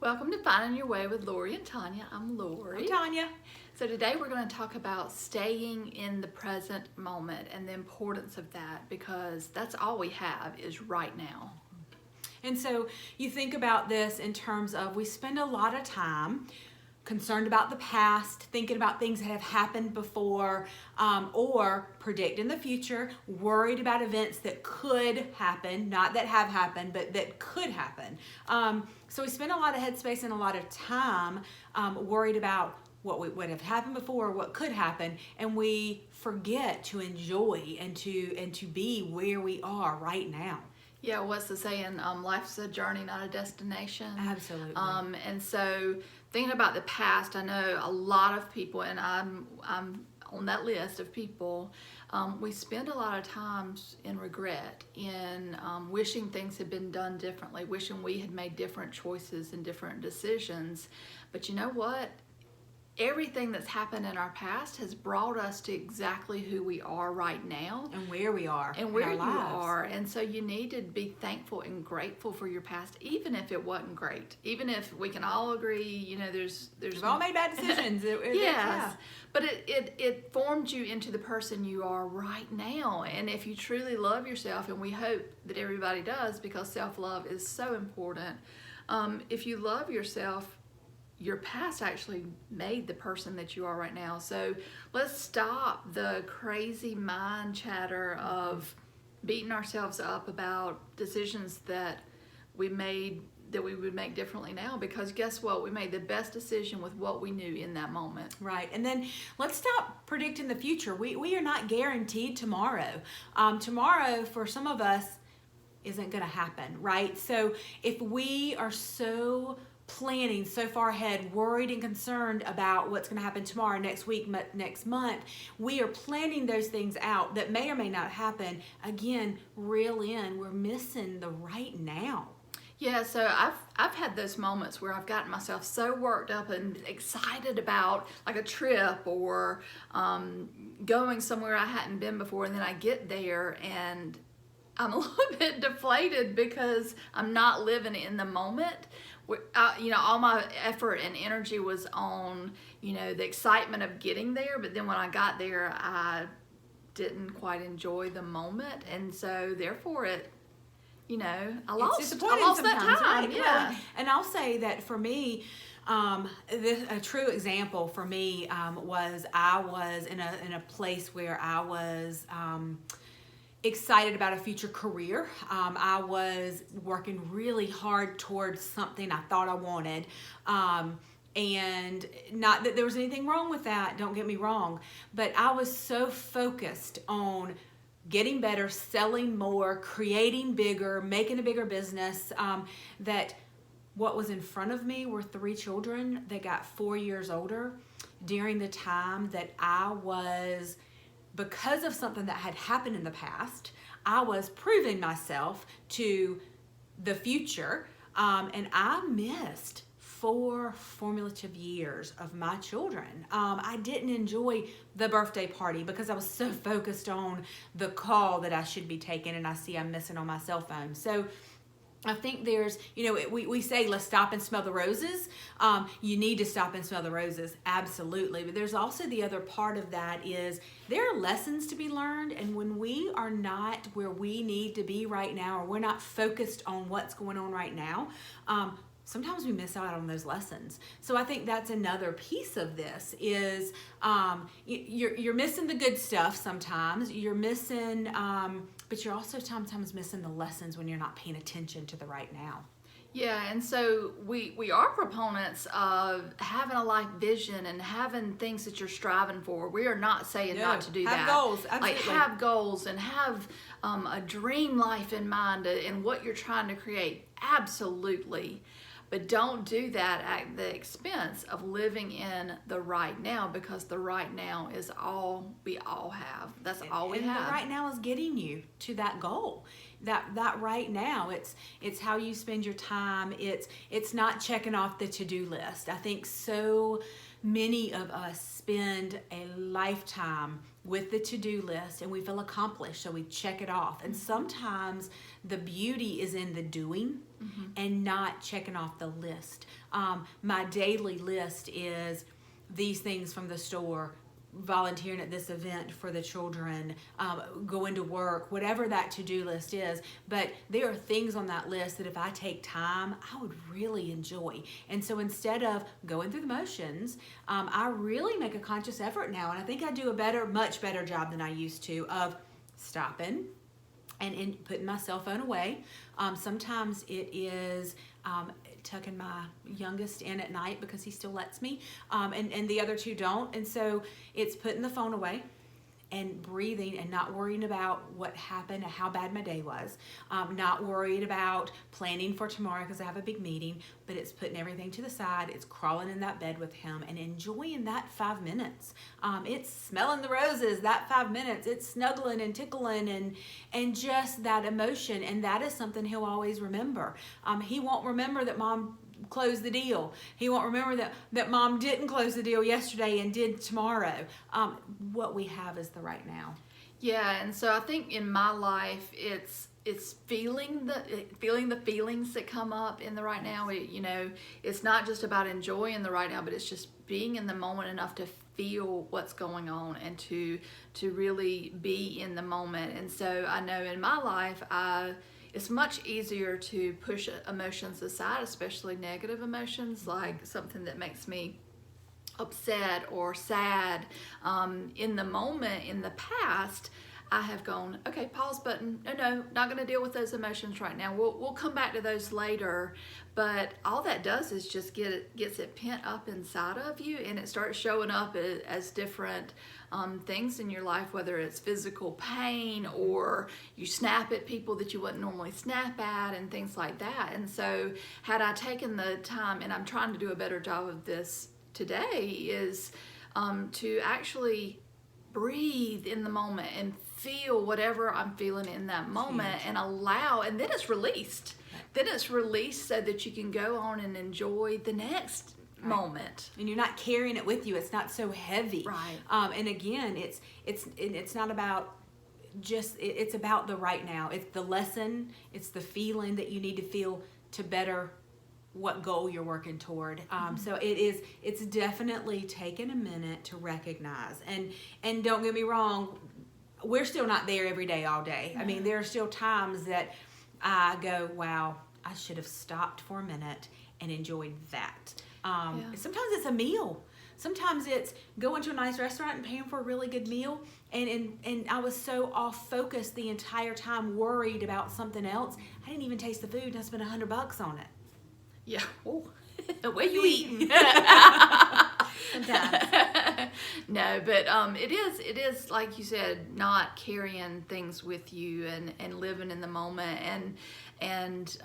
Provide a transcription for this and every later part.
Welcome to Finding Your Way with Lori and Tanya. I'm Lori. I'm Tanya. So today we're going to talk about staying in the present moment and the importance of that, because that's all we have is right now. And so you think about this in terms of we spend a lot of time concerned about the past, thinking about things that have happened before, or predicting the future, worried about events that could happen, not that have happened, but that could happen. So we spend a lot of headspace and a lot of time worried about what would have happened before, what could happen, and we forget to enjoy and to be where we are right now. Yeah, what's the saying? Life's a journey, not a destination. Absolutely. And so thinking about the past, I know a lot of people, and I'm on that list of people, we spend a lot of times in regret, in wishing things had been done differently, wishing we had made different choices and different decisions. But you know what? Everything that's happened in our past has brought us to exactly who we are right now. And where we are. And where you are. And so you need to be thankful and grateful for your past, even if it wasn't great. Even if we can all agree, you know, we've all made bad decisions. Yes. Yeah. But it formed you into the person you are right now. And if you truly love yourself, and we hope that everybody does, because self-love is so important, if you love yourself, your past actually made the person that you are right now. So let's stop the crazy mind chatter of beating ourselves up about decisions that we made that we would make differently now, because guess what? We made the best decision with what we knew in that moment. Right. And then let's stop predicting the future. We are not guaranteed tomorrow. Tomorrow, for some of us, isn't going to happen, right? So if we are so planning so far ahead, worried and concerned about what's going to happen tomorrow, next week, next month, we are planning those things out that may or may not happen. Again, reel in, we're missing the right now. Yeah, so I've had those moments where I've gotten myself so worked up and excited about like a trip or going somewhere I hadn't been before, and then I get there and I'm a little bit deflated because I'm not living in the moment. All my effort and energy was on, the excitement of getting there, but then when I got there, I didn't quite enjoy the moment, and so therefore I lost that time. Right? Yeah. And I'll say that for me, a true example for me was I was in a place where I was excited about a future career. I was working really hard towards something I thought I wanted. And not that there was anything wrong with that, don't get me wrong, but I was so focused on getting better, selling more, creating bigger, making a bigger business, that what was in front of me were 3 children that got 4 years older during the time that I was, because of something that had happened in the past, I was proving myself to the future, and I missed 4 formative years of my children. I didn't enjoy the birthday party because I was so focused on the call that I should be taking, and I see I'm missing on my cell phone. So I think there's, we say let's stop and smell the roses. You need to stop and smell the roses, absolutely. But there's also the other part of that is there are lessons to be learned, and when we are not where we need to be right now, or we're not focused on what's going on right now, sometimes we miss out on those lessons. So I think that's another piece of this is you're missing the good stuff sometimes. You're missing, but you're also sometimes missing the lessons when you're not paying attention to the right now. Yeah, and so we are proponents of having a life vision and having things that you're striving for. We are not saying not to do that. Have goals, absolutely. Like have goals and have a dream life in mind and what you're trying to create. Absolutely. But don't do that at the expense of living in the right now, because the right now is all we all have. That's all we have. The right now is getting you to that goal. That right now, it's how you spend your time. It's not checking off the to-do list. I think so many of us spend a lifetime with the to-do list and we feel accomplished, so we check it off. And sometimes the beauty is in the doing and not checking off the list. My daily list is these things from the store, volunteering at this event for the children, going to work, whatever that to-do list is. But there are things on that list that if I take time, I would really enjoy. And so instead of going through the motions, I really make a conscious effort now. And I think I do much better job than I used to of stopping and putting my cell phone away. Sometimes it is tucking my youngest in at night because he still lets me, and the other two don't. And so it's putting the phone away and breathing and not worrying about what happened and how bad my day was, not worried about planning for tomorrow because I have a big meeting, but it's putting everything to the side. It's crawling in that bed with him and enjoying that 5 minutes. It's smelling the roses, that 5 minutes. It's snuggling and tickling and just that emotion. And that is something he'll always remember. He won't remember that mom close the deal. He won't remember that mom didn't close the deal yesterday and did tomorrow. What we have is the right now. Yeah, and so I think in my life, it's feeling the feelings that come up in the right now. It's not just about enjoying the right now, but it's just being in the moment enough to feel what's going on and to really be in the moment. And so I know in my life, it's much easier to push emotions aside, especially negative emotions, like something that makes me upset or sad. In the moment, in the past, I have gone, okay, pause button. No, not going to deal with those emotions right now. We'll come back to those later. But all that does is just gets it pent up inside of you, and it starts showing up as different things in your life, whether it's physical pain or you snap at people that you wouldn't normally snap at and things like that. And so had I taken the time, and I'm trying to do a better job of this today, is to actually breathe in the moment and feel whatever I'm feeling in that moment and allow, and then it's released. Then it's released so that you can go on and enjoy the next moment. And you're not carrying it with you. It's not so heavy. Right. And again, it's not about it's about the right now. It's the lesson. It's the feeling that you need to feel to better what goal you're working toward. So it's definitely taken a minute to recognize. And don't get me wrong, we're still not there every day, all day. I mean, there are still times that I go, wow, I should have stopped for a minute and enjoyed that. Sometimes it's a meal. Sometimes it's going to a nice restaurant and paying for a really good meal. And I was so off focus the entire time, worried about something else. I didn't even taste the food, and I spent $100 on it. Yeah. Oh, where you eating? Sometimes. No, but it is like you said, not carrying things with you and living in the moment and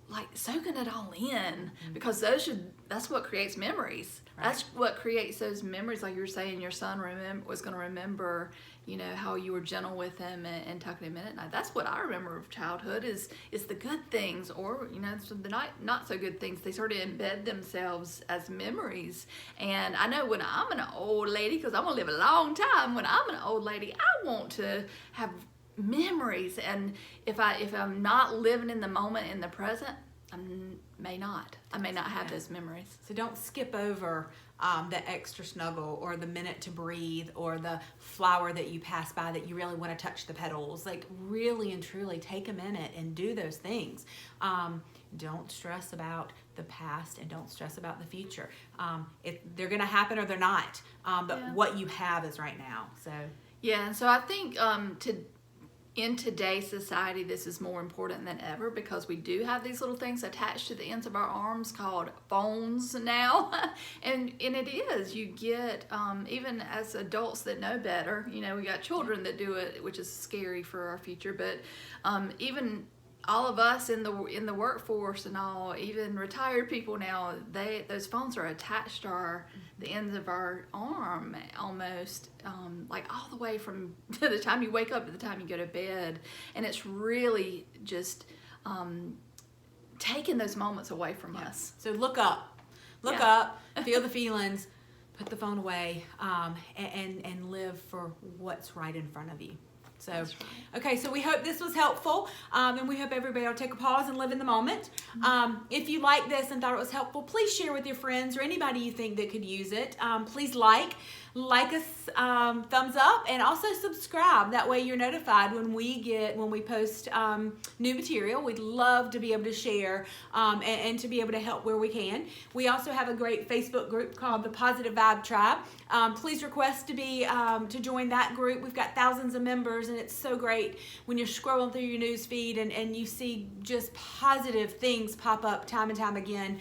like soaking it all in, because that's what creates memories. Right. That's what creates those memories. Like you were saying, your son was going to remember, how you were gentle with him and tucking him in at night. That's what I remember of childhood is the good things, or the not so good things. They sort of embed themselves as memories. And I know when I'm an old lady, because I'm gonna live a long time, when I'm an old lady, I want to have memories. And if I'm not living in the moment, in the present, I may not have those memories. So don't skip over the extra snuggle or the minute to breathe or the flower that you pass by that you really want to touch the petals. Like really and truly take a minute and do those things. Don't stress about the past and don't stress about the future. If they're going to happen or they're not. But what you have is right now. So yeah, and so I think in today's society, this is more important than ever, because we do have these little things attached to the ends of our arms called phones now. and it is, you get, even as adults that know better, we got children that do it, which is scary for our future, but even all of us in the workforce and all, even retired people now, those phones are attached to the ends of our arm almost, like all the way from the time you wake up to the time you go to bed. And it's really just taking those moments away from us. So look up, feel the feelings, put the phone away, and live for what's right in front of you. So, That's right. okay, so we hope this was helpful, and we hope everybody will take a pause and live in the moment. If you like this and thought it was helpful, please share with your friends or anybody you think that could use it. Please like us, thumbs up, and also subscribe. That way you're notified when we post new material. We'd love to be able to share and to be able to help where we can. We also have a great Facebook group called the Positive Vibe Tribe. Please request to join that group. We've got thousands of members, and it's so great when you're scrolling through your news feed and you see just positive things pop up time and time again.